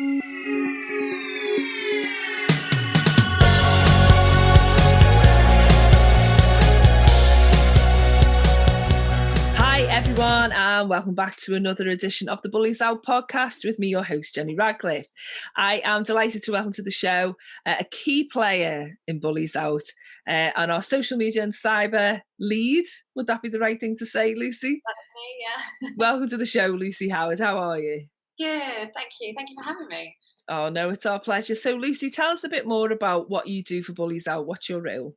Hi everyone, and welcome back to another edition of the BulliesOut Podcast with me, your host, Jenny Radcliffe. I am delighted to welcome to the show a key player in BulliesOut and our social media and cyber lead. Would that be the right thing to say, Lucy? That's me, yeah. Welcome to the show, Lucy Howard. How are you? Good, thank you. Thank you for having me. Oh, no, it's our pleasure. So, Lucy, tell us a bit more about what you do for BulliesOut. What's your role?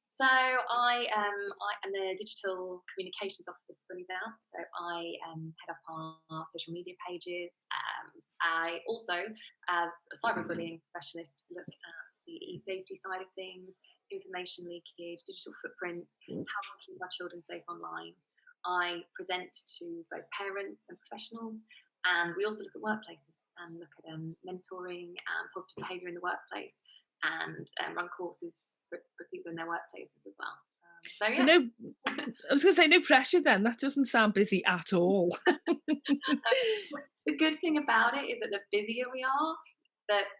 So I am the digital communications officer for BulliesOut. So I head up our social media pages. I also, as a cyberbullying specialist, look at the e-safety side of things, information leakage, digital footprints, how we keep our children safe online. I present to both parents and professionals, and we also look at workplaces and look at mentoring and positive behaviour in the workplace, and run courses for people in their workplaces as well. So no, I was going to say no pressure then. That doesn't sound busy at all. The good thing about it is that the busier we are,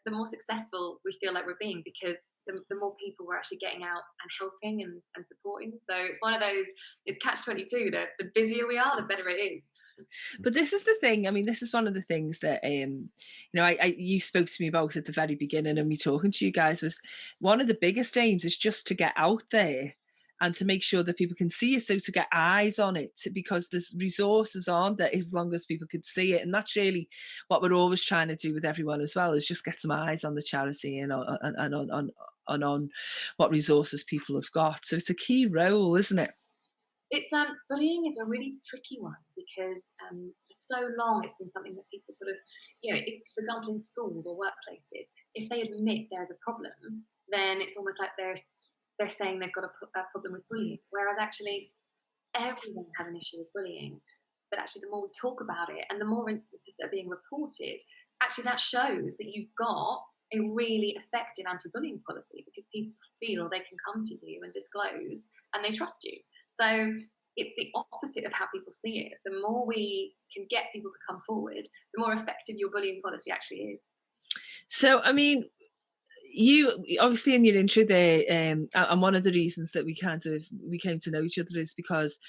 the more successful we feel like we're being, because the more people we're actually getting out and helping and supporting. So it's one of those, it's catch-22. The busier we are, the better it is. But this is the thing. I mean, this is one of the things that you spoke to me about at the very beginning, and me talking to you guys, was one of the biggest aims is just to get out there and to make sure that people can see it, so to get eyes on it, because there's resources on that as long as people could see it. And that's really what we're always trying to do with everyone as well, is just get some eyes on the charity and on what resources people have got. So it's a key role, isn't it? It's bullying is a really tricky one, because for so long it's been something that people sort of, for example, in schools or workplaces, if they admit there's a problem, then it's almost like they're saying they've got a problem with bullying, whereas actually everyone has an issue with bullying. But actually, the more we talk about it and the more instances that are being reported, actually that shows that you've got a really effective anti-bullying policy, because people feel they can come to you and disclose and they trust you. So it's the opposite of how people see it. The more we can get people to come forward, the more effective your bullying policy actually is. So, I mean, you obviously in your intro there, and one of the reasons that we came to know each other is because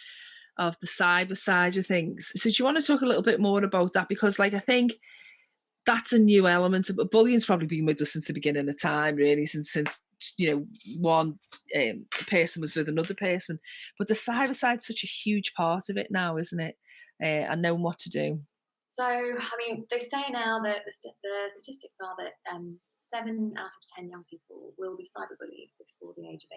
of the cyber side of things. So do you want to talk a little bit more about that? Because I think that's a new element of bullying's probably been with us since the beginning of time, really, since one person was with another person. But the cyber side's such a huge part of it now, isn't it? And knowing what to do. So, I mean, they say now that the statistics are that 7 out of 10 young people will be cyberbullied before the age of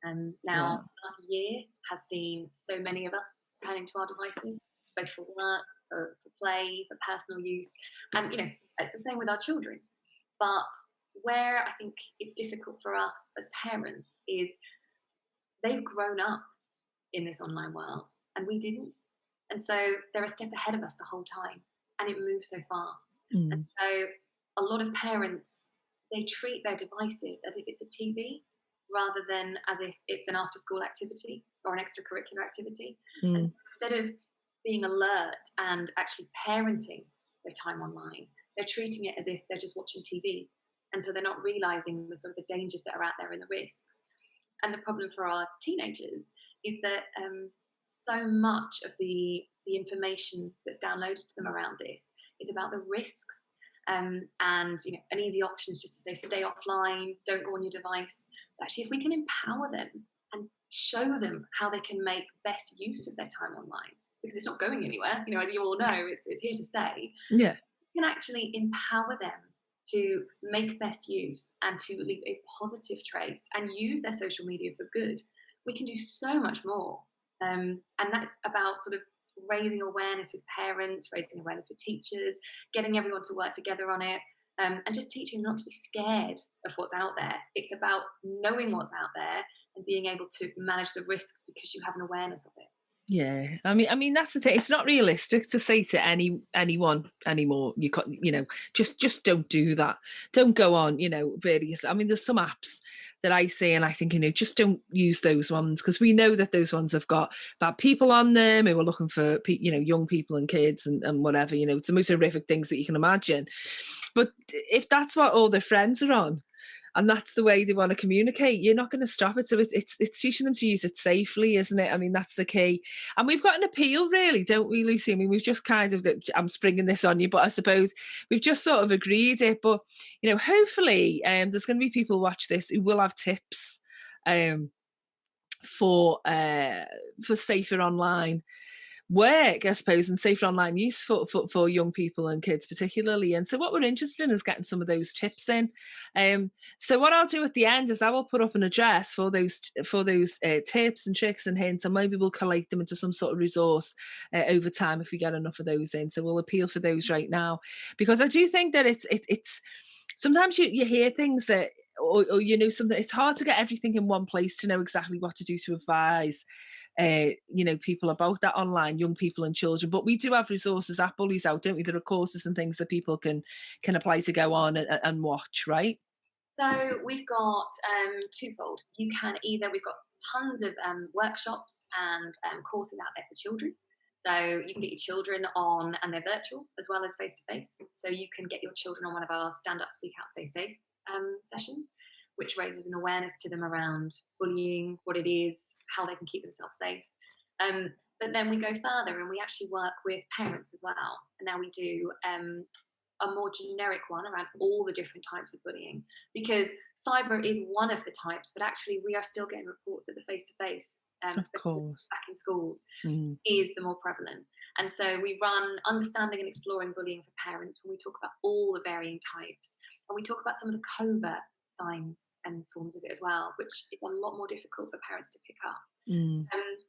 18. Now, the last year has seen so many of us turning to our devices, both for work, for play, for personal use. And, it's the same with our children. But where I think it's difficult for us as parents is they've grown up in this online world and we didn't. And so they're a step ahead of us the whole time, and it moves so fast. And so a lot of parents, they treat their devices as if it's a TV rather than as if it's an after-school activity or an extracurricular activity. And instead of being alert and actually parenting their time online, they're treating it as if they're just watching TV. And so they're not realising the sort of the dangers that are out there and the risks. And the problem for our teenagers is that so much of the information that's downloaded to them around this is about the risks. And an easy option is just to say, stay offline, don't go on your device. But actually, if we can empower them and show them how they can make best use of their time online, because it's not going anywhere, as you all know, it's here to stay. Yeah. We can actually empower them to make best use and to leave a positive trace and use their social media for good. We can do so much more. And that's about sort of raising awareness with parents, raising awareness with teachers, getting everyone to work together on it, and just teaching them not to be scared of what's out there. It's about knowing what's out there and being able to manage the risks because you have an awareness of it. Yeah, I mean that's the thing. It's not realistic to say to anyone anymore, just don't do that. Don't go on, various. I mean, there's some apps that I say, and I think, just don't use those ones, because we know that those ones have got bad people on them who are looking for, young people and kids and whatever. It's the most horrific things that you can imagine. But if that's what all their friends are on, and that's the way they want to communicate, you're not going to stop it. So it's teaching them to use it safely, isn't it? I mean, that's the key. And we've got an appeal, really, don't we, Lucy? I mean, we've just kind of, I'm springing this on you, but I suppose we've just sort of agreed it. But, hopefully there's going to be people watch this who will have tips for safer online work, I suppose, and safer online use for young people and kids particularly. And so what we're interested in is getting some of those tips in. So what I'll do at the end is I will put up an address for those tips and tricks and hints, and maybe we'll collate them into some sort of resource over time if we get enough of those in. So we'll appeal for those right now, because I do think that it's sometimes you hear things that or something, it's hard to get everything in one place to know exactly what to do to advise people about that online, young people and children. But we do have resources at BulliesOut, don't we? There are courses and things that people can apply to go on and watch, right? So we've got twofold. We've got tons of workshops and courses out there for children. So you can get your children on, and they're virtual as well as face-to-face. So you can get your children on one of our Stand Up, Speak Out, Stay Safe sessions, which raises an awareness to them around bullying, what it is, how they can keep themselves safe. But then we go further and we actually work with parents as well. And now we do a more generic one around all the different types of bullying, because cyber is one of the types, but actually we are still getting reports that the face-to-face, especially back in schools, is the more prevalent. And so we run Understanding and Exploring Bullying for Parents, when we talk about all the varying types, and we talk about some of the covert signs and forms of it as well, which is a lot more difficult for parents to pick up.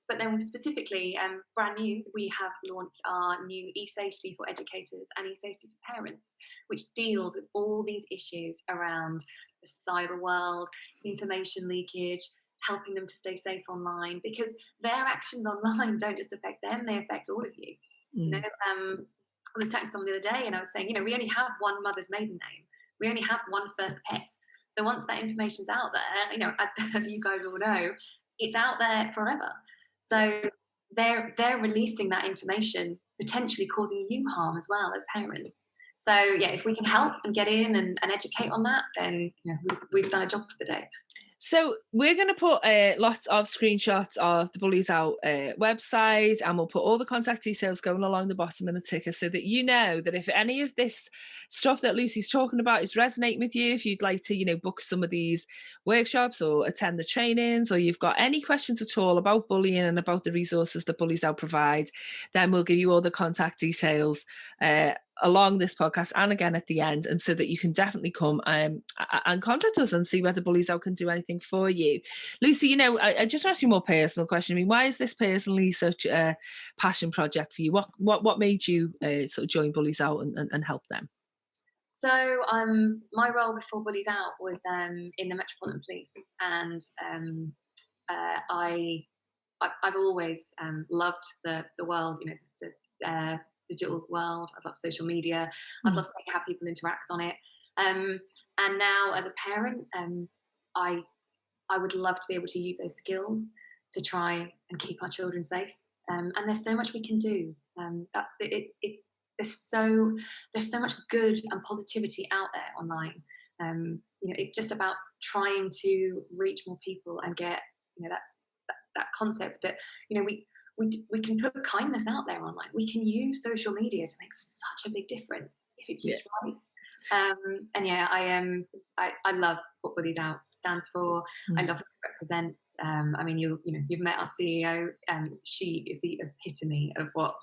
But then specifically, brand new, we have launched our new e-safety for educators and e-safety for parents, which deals with all these issues around the cyber world, information leakage, helping them to stay safe online, because their actions online don't just affect them, they affect all of you. I was talking to someone the other day and I was saying, we only have one mother's maiden name. We only have one first pet. So once that information's out there, as you guys all know, it's out there forever. So they're releasing that information, potentially causing you harm as well as parents. So yeah, if we can help and get in and educate on that, then we've done a job for the day. So we're going to put lots of screenshots of the BulliesOut website, and we'll put all the contact details going along the bottom of the ticker, so that you know that if any of this stuff that Lucy's talking about is resonating with you, if you'd like to, book some of these workshops or attend the trainings, or you've got any questions at all about bullying and about the resources that BulliesOut provide, then we'll give you all the contact details along this podcast and again at the end, and so that you can definitely come and contact us and see whether BulliesOut can do anything for you. Lucy, I just asked you a more personal question. I mean, why is this personally such a passion project for you? What made you sort of join BulliesOut and help them? So my role before BulliesOut was in the Metropolitan Police, and I've always loved the world, the digital world. I've loved social media. I've loved seeing how people interact on it. And now as a parent, I would love to be able to use those skills to try and keep our children safe. And there's so much we can do. There's so much good and positivity out there online. It's just about trying to reach more people and get that concept that we can put kindness out there online. We can use social media to make such a big difference if it's used right. I love what BulliesOut stands for. I love what it represents. You've met our CEO, and she is the epitome of what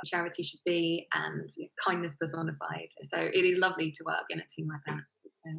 charity should be, and kindness personified. So it is lovely to work in a team like that. It's a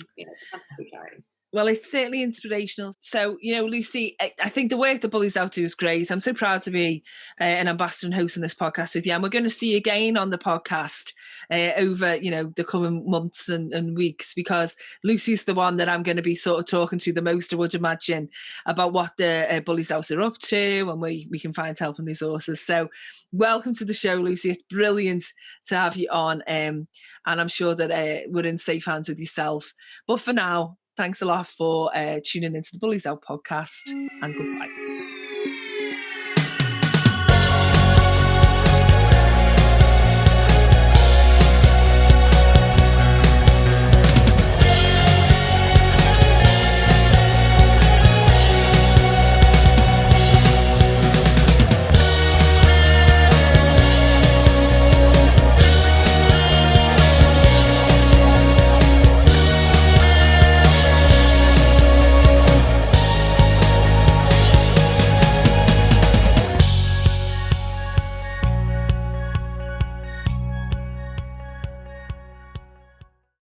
fantastic charity. Well, it's certainly inspirational. So, Lucy, I think the work that BulliesOut do is great. I'm so proud to be an ambassador and hosting this podcast with you. And we're going to see you again on the podcast over, the coming months and weeks, because Lucy's the one that I'm going to be sort of talking to the most, I would imagine, about what the BulliesOut are up to and where we can find help and resources. So welcome to the show, Lucy. It's brilliant to have you on. And I'm sure that we're in safe hands with yourself. But for now, thanks a lot for tuning into the BulliesOut podcast, and goodbye.